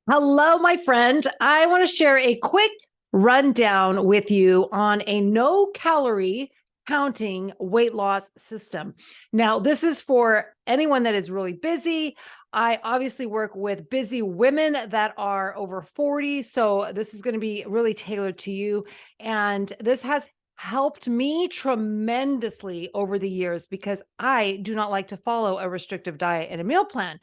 Hello, my friend. I want to share a quick rundown with you on a no calorie counting weight loss system. Now, this is for anyone that is really busy. I obviously work with busy women that are over 40. So this is going to be really tailored to you. And this has helped me tremendously over the years because I do not like to follow a restrictive diet and a meal plan.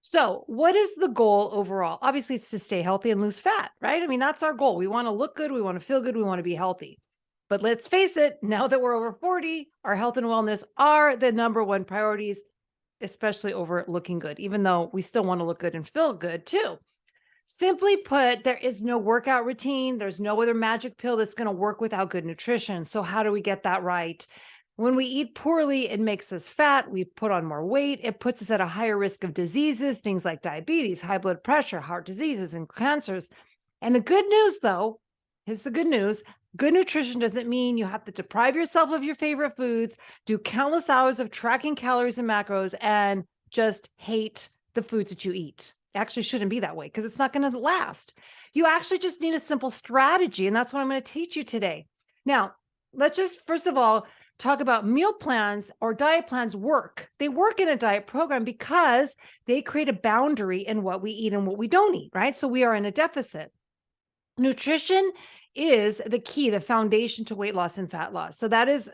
So, what is the goal overall? Obviously, it's to stay healthy and lose fat, right? I mean, that's our goal. We want to look good, we want to feel good, we want to be healthy. But let's face it, now that we're over 40, our health and wellness are the number one priorities, especially over looking good, even though we still want to look good and feel good too. Simply put, there is no workout routine. There's no other magic pill that's going to work without good nutrition. So, how do we get that right? When we eat poorly, it makes us fat. We put on more weight. It puts us at a higher risk of diseases, things like diabetes, high blood pressure, heart diseases, and cancers. And the good news, though, is the good news. Good nutrition doesn't mean you have to deprive yourself of your favorite foods, do countless hours of tracking calories and macros, and just hate the foods that you eat. It actually shouldn't be that way because it's not going to last. You actually just need a simple strategy. And that's what I'm going to teach you today. Now, let's just, first of all, talk about meal plans or diet plans work. They work in a diet program because they create a boundary in what we eat and what we don't eat, right? So we are in a deficit. Nutrition is the key, the foundation to weight loss and fat loss. So that is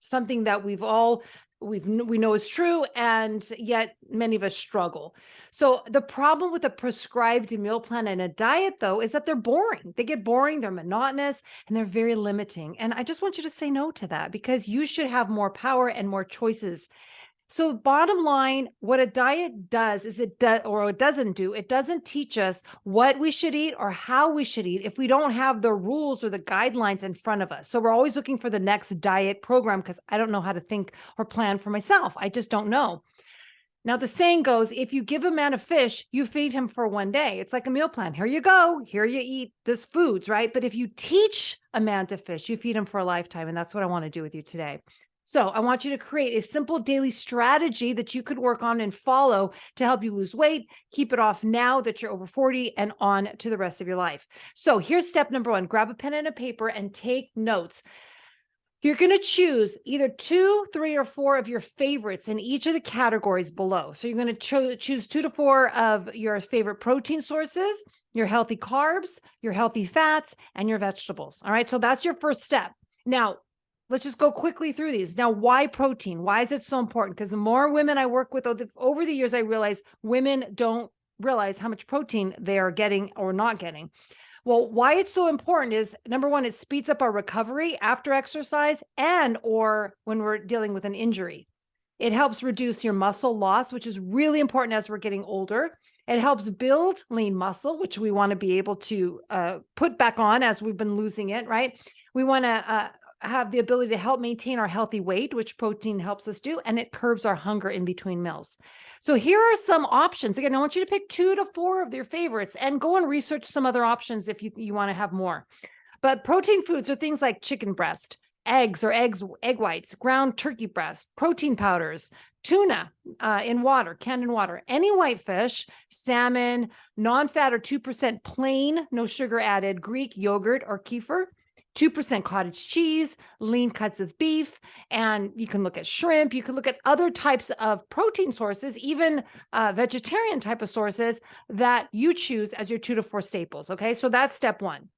something that we know is true, and yet many of us struggle. So the problem with a prescribed meal plan and a diet, though, is that they're boring. They get boring, they're monotonous, and they're very limiting. And I just want you to say no to that because you should have more power and more choices. So bottom line, what a diet does is it doesn't do, it doesn't teach us what we should eat or how we should eat if we don't have the rules or the guidelines in front of us. So we're always looking for the next diet program because I don't know how to think or plan for myself. I just don't know. Now, the saying goes, if you give a man a fish, you feed him for one day. It's like a meal plan. Here you go. Here you eat this foods, right? But if you teach a man to fish, you feed him for a lifetime. And that's what I want to do with you today. So I want you to create a simple daily strategy that you could work on and follow to help you lose weight, keep it off now that you're over 40 and on to the rest of your life. So here's step number one. Grab a pen and a paper and take notes. You're going to choose either 2, 3, or 4 of your favorites in each of the categories below. So you're going to choose 2 to 4 of your favorite protein sources, your healthy carbs, your healthy fats, and your vegetables. All right. So that's your first step. Now, let's just go quickly through these. Now, why protein? Why is it so important? Because the more women I work with over the years, I realize women don't realize how much protein they are getting or not getting. Well, why it's so important is number one, it speeds up our recovery after exercise or when we're dealing with an injury. It helps reduce your muscle loss, which is really important as we're getting older. It helps build lean muscle, which we want to be able to put back on as we've been losing it, right? We want to have the ability to help maintain our healthy weight, which protein helps us do, and it curbs our hunger in between meals. So here are some options. Again, I want you to pick 2 to 4 of your favorites and go and research some other options if you want to have more. But protein foods are things like chicken breast, egg whites, ground turkey breast, protein powders, tuna canned in water, any white fish, salmon, non-fat or 2% plain, no sugar added, Greek yogurt or kefir, 2% cottage cheese, lean cuts of beef, and you can look at shrimp. You can look at other types of protein sources, even vegetarian type of sources that you choose as your 2 to 4 staples. Okay, so that's step one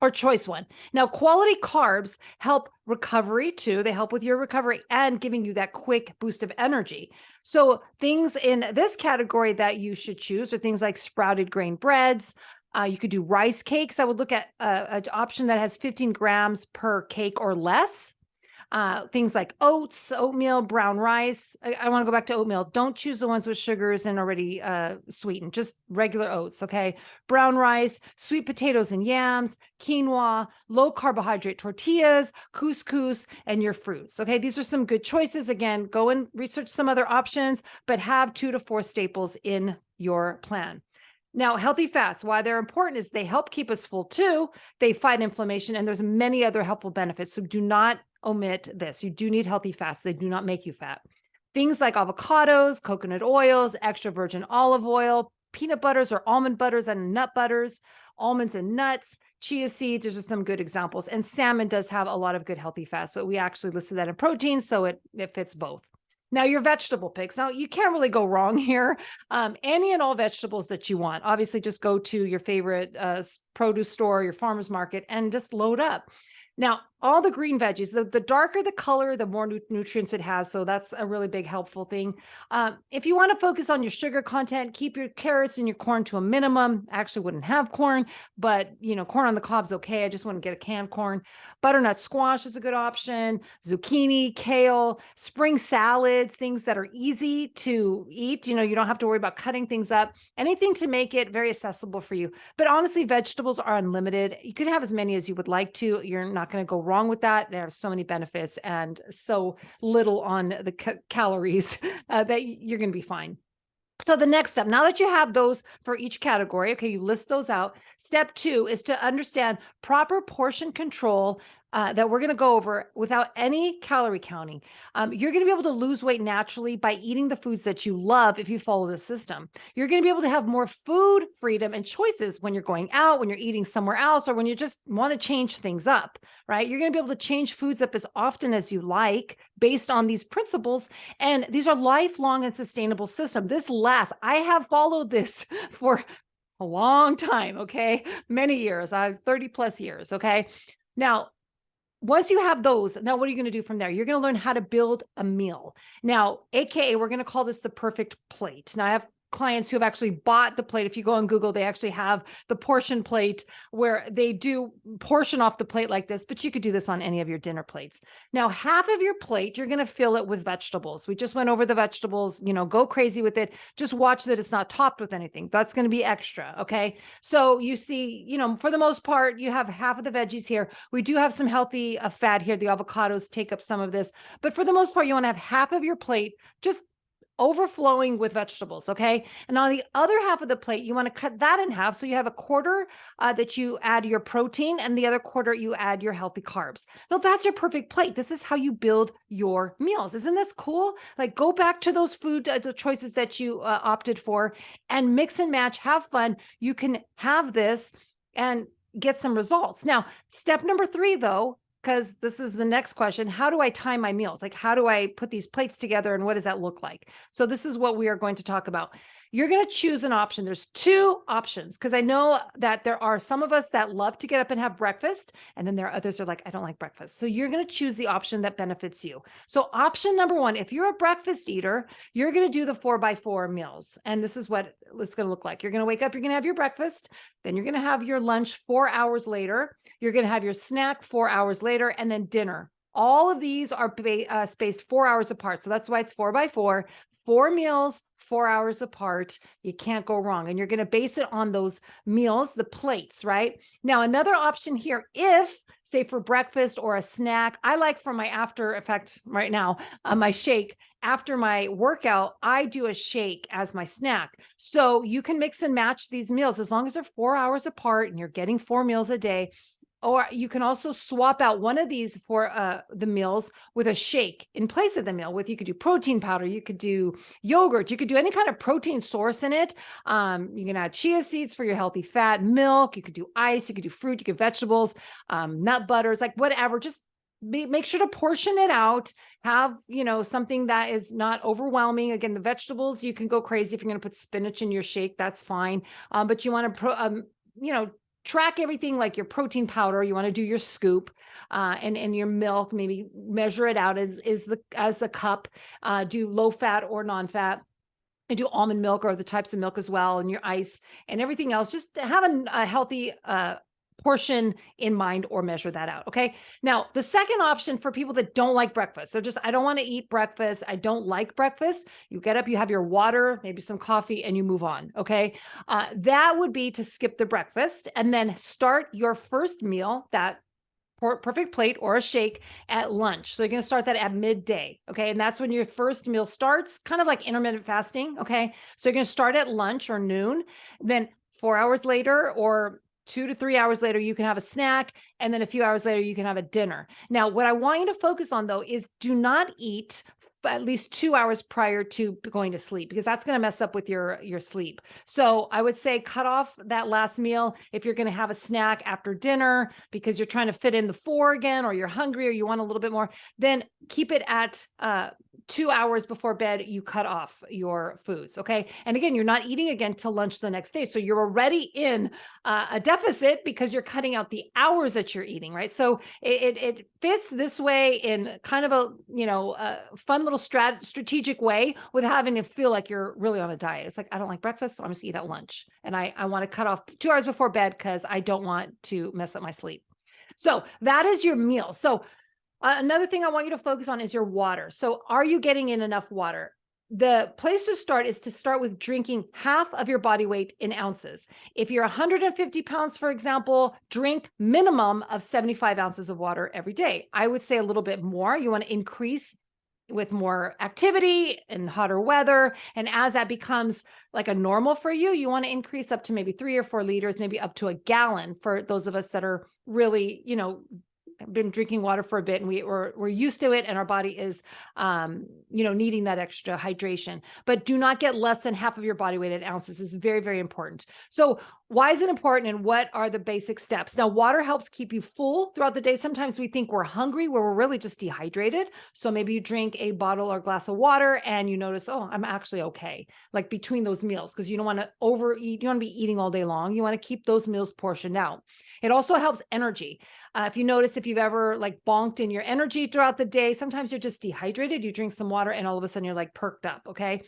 or choice one. Now, quality carbs help recovery too. They help with your recovery and giving you that quick boost of energy. So things in this category that you should choose are things like sprouted grain breads. You could do rice cakes. I would look at an option that has 15 grams per cake or less. Things like oats, oatmeal, brown rice. I want to go back to oatmeal. Don't choose the ones with sugars and already sweetened, just regular oats, okay? Brown rice, sweet potatoes and yams, quinoa, low carbohydrate tortillas, couscous, and your fruits, okay? These are some good choices. Again, go and research some other options, but have 2 to 4 staples in your plan. Now, healthy fats, why they're important is they help keep us full too. They fight inflammation, and there's many other helpful benefits. So do not omit this. You do need healthy fats. They do not make you fat. Things like avocados, coconut oils, extra virgin olive oil, peanut butters or almond butters and nut butters, almonds and nuts, chia seeds. There's just some good examples. And salmon does have a lot of good healthy fats, but we actually listed that in protein, so it fits both. Now, your vegetable picks. Now, you can't really go wrong here. Any and all vegetables that you want. Obviously, just go to your favorite produce store, your farmer's market, and just load up. Now, all the green veggies, the darker the color, the more nutrients it has. So that's a really big helpful thing. If you want to focus on your sugar content, keep your carrots and your corn to a minimum. I actually wouldn't have corn, but corn on the cob's okay. I just want to get a canned corn. Butternut squash is a good option. Zucchini, kale, spring salads, things that are easy to eat. You don't have to worry about cutting things up. Anything to make it very accessible for you. But honestly, vegetables are unlimited. You can have as many as you would like to. You're not going to go wrong with that. There are so many benefits and so little on the calories that you're going to be fine. So the next step, now that you have those for each category, okay, you list those out. Step 2 is to understand proper portion control that we're going to go over without any calorie counting. You're going to be able to lose weight naturally by eating the foods that you love if you follow the system. You're going to be able to have more food freedom and choices when you're going out, when you're eating somewhere else, or when you just want to change things up, right? You're going to be able to change foods up as often as you like based on these principles. And these are lifelong and sustainable system. This lasts. I have followed this for a long time, okay? Many years. I have 30 plus years, okay? Now, once you have those, now what are you going to do from there? You're going to learn how to build a meal. Now, AKA, we're going to call this the perfect plate. Now, I have clients who have actually bought the plate. If you go on Google, they actually have the portion plate where they do portion off the plate like this, but you could do this on any of your dinner plates. Now, half of your plate, you're going to fill it with vegetables. We just went over the vegetables, go crazy with it. Just watch that it's not topped with anything. That's going to be extra. Okay. So you see, for the most part, you have half of the veggies here. We do have some healthy fat here. The avocados take up some of this, but for the most part, you want to have half of your plate just overflowing with vegetables, okay? And on the other half of the plate, you want to cut that in half. So you have a quarter that you add your protein and the other quarter you add your healthy carbs. Now that's your perfect plate. This is how you build your meals. Isn't this cool? Like go back to those food the choices that you opted for and mix and match, have fun. You can have this and get some results. Now, step number 3 though, because this is the next question. How do I time my meals? Like, how do I put these plates together and what does that look like? So this is what we are going to talk about. You're going to choose an option. There's 2 options because I know that there are some of us that love to get up and have breakfast. And then there are others who are like, I don't like breakfast. So you're going to choose the option that benefits you. So option number 1, if you're a breakfast eater, you're going to do the 4x4 meals. And this is what it's going to look like. You're going to wake up, you're going to have your breakfast. Then you're going to have your lunch 4 hours later. You're going to have your snack 4 hours later and then dinner. All of these are spaced 4 hours apart. So that's why it's 4x4, 4 meals, 4 hours apart. You can't go wrong. And you're going to base it on those meals, the plates, right? Now, another option here, if say for breakfast or a snack, I like for my after effect right now, my shake after my workout, I do a shake as my snack. So you can mix and match these meals as long as they're 4 hours apart and you're getting 4 meals a day. Or you can also swap out one of these for the meals with a shake in place of the meal. You could do protein powder, you could do yogurt, you could do any kind of protein source in it. You can add chia seeds for your healthy fat, milk, you could do ice, you could do fruit, you could vegetables, nut butters, like whatever. Just make sure to portion it out. Have, something that is not overwhelming. Again, the vegetables, you can go crazy if you're going to put spinach in your shake, that's fine. But you want to, track everything like your protein powder. You want to do your scoop and your milk, maybe measure it out as the cup, do low fat or non-fat. And do almond milk or the types of milk as well, and your ice and everything else. Just have a healthy portion in mind or measure that out. Okay. Now, the second option for people that don't like breakfast. So I don't want to eat breakfast. I don't like breakfast. You get up, you have your water, maybe some coffee, and you move on. Okay. That would be to skip the breakfast and then start your first meal, that perfect plate or a shake, at lunch. So you're going to start that at midday. Okay. And that's when your first meal starts, kind of like intermittent fasting. Okay. So you're going to start at lunch or noon, then 4 hours later or 2 to 3 hours later, you can have a snack. And then a few hours later, you can have a dinner. Now, what I want you to focus on though, is do not eat at least 2 hours prior to going to sleep, because that's going to mess up with your sleep. So I would say cut off that last meal. If you're going to have a snack after dinner because you're trying to fit in the 4 again, or you're hungry or you want a little bit more, then keep it at 2 hours before bed. You cut off your foods. Okay. And again, you're not eating again till lunch the next day. So you're already in a deficit because you're cutting out the hours that you're eating, right? So it fits this way in kind of a fun little strategic way, with having to feel like you're really on a diet. It's like, I don't like breakfast, so I'm just eat at lunch. And I want to cut off 2 hours before bed because I don't want to mess up my sleep. So that is your meal. So another thing I want you to focus on is your water. So are you getting in enough water? The place to start is to start with drinking half of your body weight in ounces. If you're 150 pounds, for example, drink minimum of 75 ounces of water every day. I would say a little bit more. You want to increase with more activity and hotter weather. And as that becomes like a normal for you, you want to increase up to maybe 3 or 4 liters, maybe up to a gallon for those of us that are really, been drinking water for a bit, and we're used to it, and our body is needing that extra hydration. But do not get less than half of your body weight in ounces. Is very, very important. So why is it important, and what are the basic steps? Now, water helps keep you full throughout the day. Sometimes we think we're hungry where we're really just dehydrated. So maybe you drink a bottle or glass of water and you notice, oh, I'm actually okay, like between those meals, because you don't want to overeat. You don't want to be eating all day long. You want to keep those meals portioned out. It also helps energy. If you notice, if you've ever like bonked in your energy throughout the day, sometimes you're just dehydrated. You drink some water and all of a sudden you're like perked up. Okay.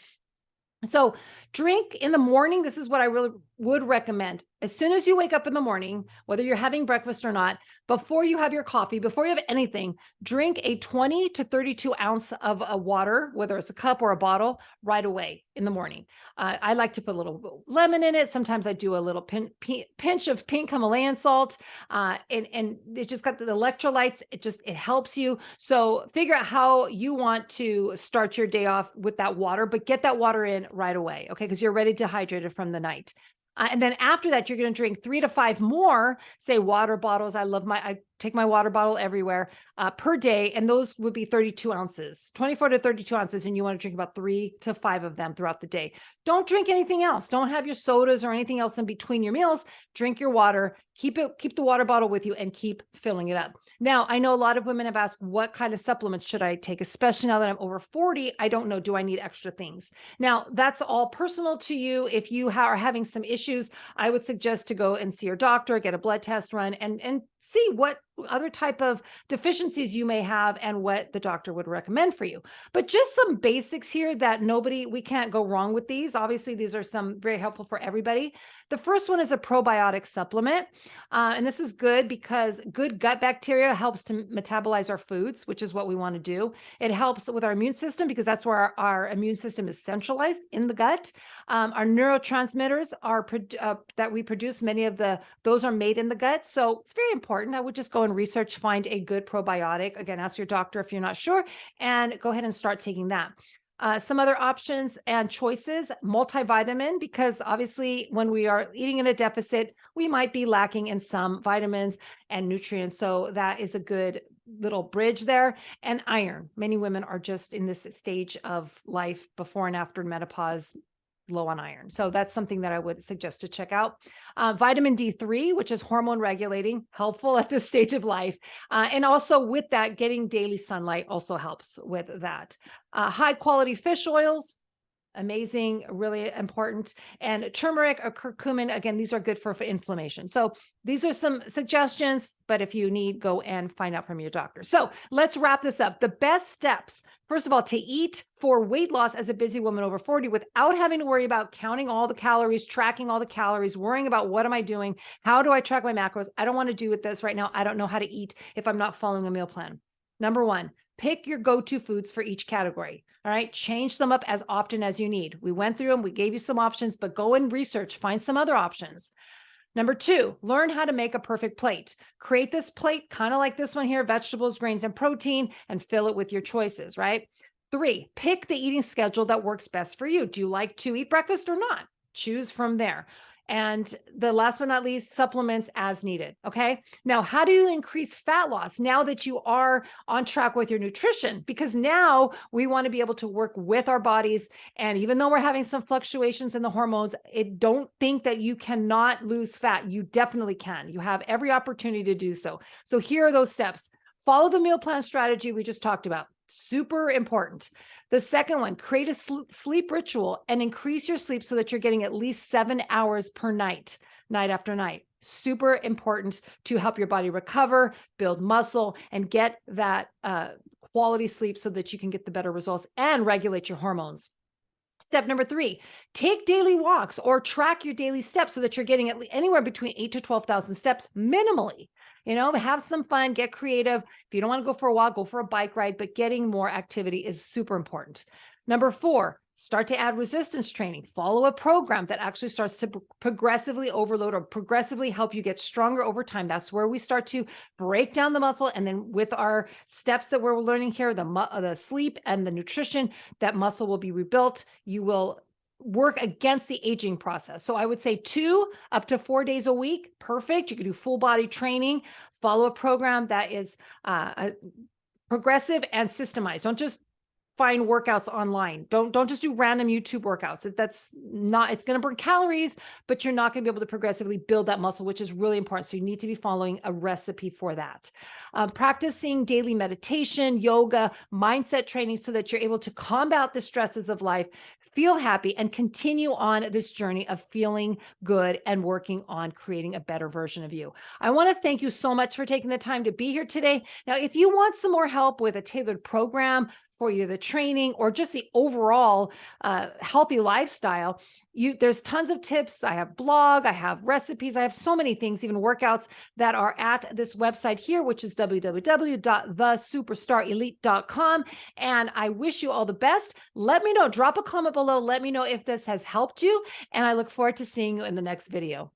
So drink in the morning. This is what I really would recommend. As soon as you wake up in the morning, whether you're having breakfast or not, before you have your coffee, before you have anything, drink a 20 to 32 ounce of a water, whether it's a cup or a bottle, right away in the morning. I like to put a little lemon in it. Sometimes I do a little pinch of pink Himalayan salt, and it's just got the electrolytes. It helps you. So figure out how you want to start your day off with that water, but get that water in right away, okay? Because you're already dehydrated from the night. And then after that, you're going to drink 3 to 5 more, say, water bottles. I take my water bottle everywhere per day. And those would be 32 ounces, 24 to 32 ounces. And you want to drink about 3 to 5 of them throughout the day. Don't drink anything else. Don't have your sodas or anything else in between your meals. Drink your water, keep the water bottle with you, and keep filling it up. Now, I know a lot of women have asked, what kind of supplements should I take? Especially now that I'm over 40, I don't know, do I need extra things? Now, that's all personal to you. If you are having some issues, I would suggest to go and see your doctor, get a blood test run, and see what other type of deficiencies you may have and what the doctor would recommend for you. But just some basics here that we can't go wrong with these. Obviously, these are some very helpful for everybody. The first one is a probiotic supplement. And this is good because good gut bacteria helps to metabolize our foods, which is what we want to do. It helps with our immune system because that's where our immune system is centralized, in the gut. Our neurotransmitters that we produce, many of those are made in the gut. So it's very important. I would just go and research, find a good probiotic. Again, ask your doctor if you're not sure, and go ahead and start taking that. Some other options and choices, multivitamin, because obviously when we are eating in a deficit, we might be lacking in some vitamins and nutrients. So that is a good little bridge there. And iron. Many women are just in this stage of life before and after menopause, low on iron. So that's something that I would suggest to check out. Vitamin D3, which is hormone regulating, helpful at this stage of life. And also with that, getting daily sunlight also helps with that. High quality fish oils, amazing, really important. And turmeric or curcumin, again, these are good for inflammation. So these are some suggestions, but if you need, go and find out from your doctor. So let's wrap this up. The best steps, first of all, to eat for weight loss as a busy woman over 40 without having to worry about counting all the calories, tracking all the calories, worrying about what am I doing? How do I track my macros? I don't want to do with this right now. I don't know how to eat if I'm not following a meal plan. Number one, pick your go-to foods for each category. All right. Change them up as often as you need. We went through them. We gave you some options, but go and research, find some other options. Number two, learn how to make a perfect plate. Create this plate, kind of like this one here, vegetables, grains, and protein, and fill it with your choices, right? 3, pick the eating schedule that works best for you. Do you like to eat breakfast or not? Choose from there. And the last but not least, supplements as needed. Okay. Now, how do you increase fat loss now that you are on track with your nutrition? Because now we want to be able to work with our bodies. And even though we're having some fluctuations in the hormones, don't think that you cannot lose fat. You definitely can. You have every opportunity to do so. So here are those steps. Follow the meal plan strategy we just talked about. Super important. The second one, create a sleep ritual and increase your sleep so that you're getting at least 7 hours per night, night after night. Super important to help your body recover, build muscle, and get that quality sleep so that you can get the better results and regulate your hormones. Step number 3, take daily walks or track your daily steps so that you're getting anywhere between 8 to 12,000 steps minimally. Have some fun, get creative. If you don't want to go for a walk, go for a bike ride, but getting more activity is super important. Number 4, start to add resistance training. Follow a program that actually starts to progressively overload or progressively help you get stronger over time. That's where we start to break down the muscle. And then with our steps that we're learning here, the sleep and the nutrition, that muscle will be rebuilt. You will work against the aging process. So I would say 2 up to 4 days a week. Perfect. You can do full body training, follow a program that is progressive and systemized. Don't just find workouts online. Don't just do random YouTube workouts. It's going to burn calories, but you're not going to be able to progressively build that muscle, which is really important. So you need to be following a recipe for that. Practicing daily meditation, yoga, mindset training so that you're able to combat the stresses of life, feel happy, and continue on this journey of feeling good and working on creating a better version of you. I want to thank you so much for taking the time to be here today. Now, if you want some more help with a tailored program for either the training or just the overall healthy lifestyle, there's tons of tips. I have blog, I have recipes, I have so many things, even workouts that are at this website here, which is www.thesuperstarelite.com. And I wish you all the best. Let me know, drop a comment below. Let me know if this has helped you. And I look forward to seeing you in the next video.